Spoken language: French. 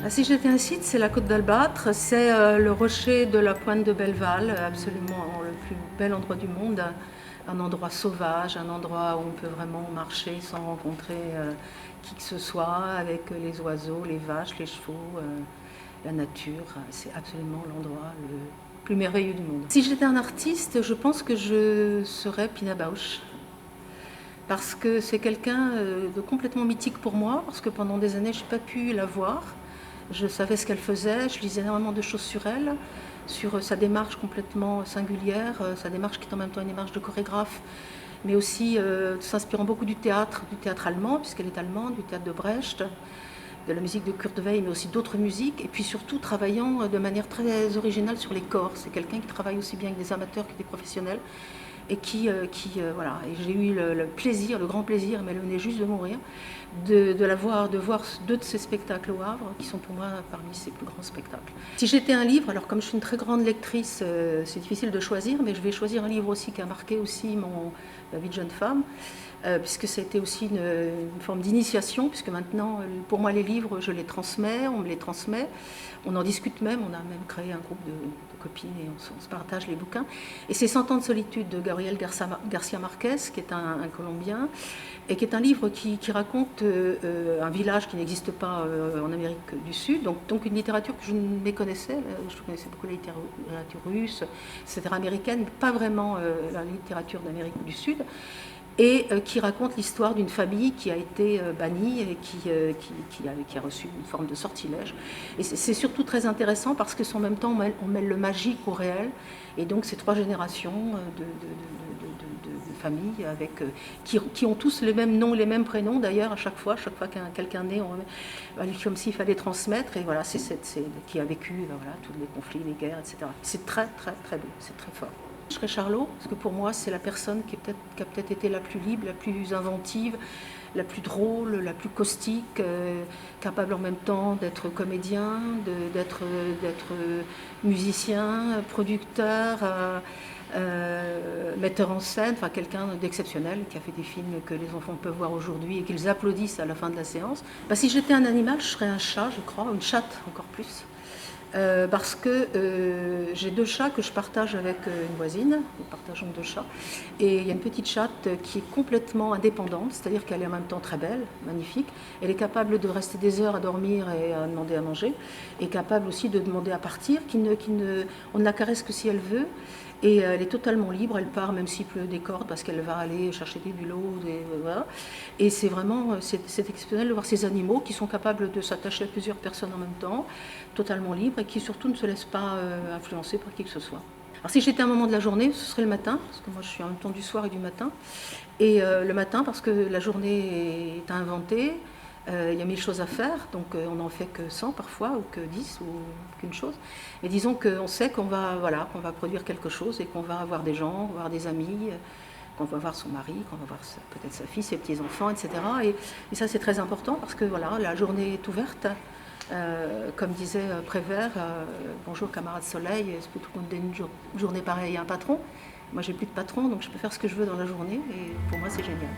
Ah, si j'étais un site, c'est la Côte d'Albâtre, c'est le rocher de la pointe de Belleval, absolument le plus bel endroit du monde, un endroit sauvage, un endroit où on peut vraiment marcher sans rencontrer qui que ce soit, avec les oiseaux, les vaches, les chevaux, la nature. C'est absolument l'endroit le plus merveilleux du monde. Si j'étais un artiste, je pense que je serais Pina Bausch. Parce que c'est quelqu'un de complètement mythique pour moi, parce que pendant des années, je n'ai pas pu la voir. Je savais ce qu'elle faisait, je lisais énormément de choses sur elle, sur sa démarche complètement singulière, sa démarche qui est en même temps une démarche de chorégraphe, mais aussi s'inspirant beaucoup du théâtre allemand, puisqu'elle est allemande, du théâtre de Brecht, de la musique de Kurt Weill, mais aussi d'autres musiques, et puis surtout travaillant de manière très originale sur les corps. C'est quelqu'un qui travaille aussi bien avec des amateurs que des professionnels, et voilà. Et j'ai eu le plaisir, le grand plaisir, mais elle venait juste de mourir, de voir deux de ses spectacles au Havre, qui sont pour moi parmi ses plus grands spectacles. Si j'étais un livre, alors comme je suis une très grande lectrice, c'est difficile de choisir, mais je vais choisir un livre aussi qui a marqué aussi ma vie de jeune femme, puisque ça a été aussi une forme d'initiation, puisque maintenant, pour moi, les livres, je les transmets, on me les transmet, on en discute même, on a même créé un groupe de copines et on se partage les bouquins. Et c'est 100 ans de solitude de Gabriel Garcia Marquez, qui est un Colombien, et qui est un livre qui raconte un village qui n'existe pas en Amérique du Sud, donc une littérature que je ne méconnaissais, je connaissais beaucoup la littérature russe, etc., américaine, mais pas vraiment la littérature d'Amérique du Sud, et qui raconte l'histoire d'une famille qui a été bannie et qui a reçu une forme de sortilège. Et c'est surtout très intéressant parce que en même temps on mêle le magique au réel, et donc ces trois générations de familles qui ont tous les mêmes noms, les mêmes prénoms d'ailleurs à chaque fois qu'un quelqu'un naît, comme s'il fallait transmettre, et voilà, c'est qui a vécu voilà, tous les conflits, les guerres, etc. C'est très très très beau, c'est très fort. Je serais Charlot, parce que pour moi, c'est la personne qui a peut-être été la plus libre, la plus inventive, la plus drôle, la plus caustique, capable en même temps d'être comédien, d'être musicien, producteur, metteur en scène, enfin quelqu'un d'exceptionnel qui a fait des films que les enfants peuvent voir aujourd'hui et qu'ils applaudissent à la fin de la séance. Bah, si j'étais un animal, je serais un chat, je crois, une chatte encore plus. Parce que j'ai deux chats que je partage avec une voisine, nous partageons deux chats, et il y a une petite chatte qui est complètement indépendante, c'est-à-dire qu'elle est en même temps très belle, magnifique, elle est capable de rester des heures à dormir et à demander à manger, et capable aussi de demander à partir, on ne la caresse que si elle veut, et elle est totalement libre, elle part même s'il pleut des cordes parce qu'elle va aller chercher des bulots, voilà. Et c'est vraiment, c'est exceptionnel de voir ces animaux qui sont capables de s'attacher à plusieurs personnes en même temps, totalement libres, et qui surtout ne se laissent pas influencer par qui que ce soit. Alors si j'étais un moment de la journée, ce serait le matin, parce que moi je suis en même temps du soir et du matin. Et le matin parce que la journée est à inventer, il y a 1000 choses à faire, donc on n'en fait que 100 parfois, ou que 10, ou qu'une chose. Mais disons qu'on sait qu'on va produire quelque chose, et qu'on va avoir des gens, voir des amis, qu'on va voir son mari, qu'on va voir peut-être sa fille, ses petits-enfants, etc. Et ça c'est très important parce que voilà, la journée est ouverte. Comme disait Prévert, bonjour camarade soleil, est-ce que tout le monde donne une journée pareille à un patron? Moi j'ai plus de patron, donc je peux faire ce que je veux dans la journée, et pour moi c'est génial.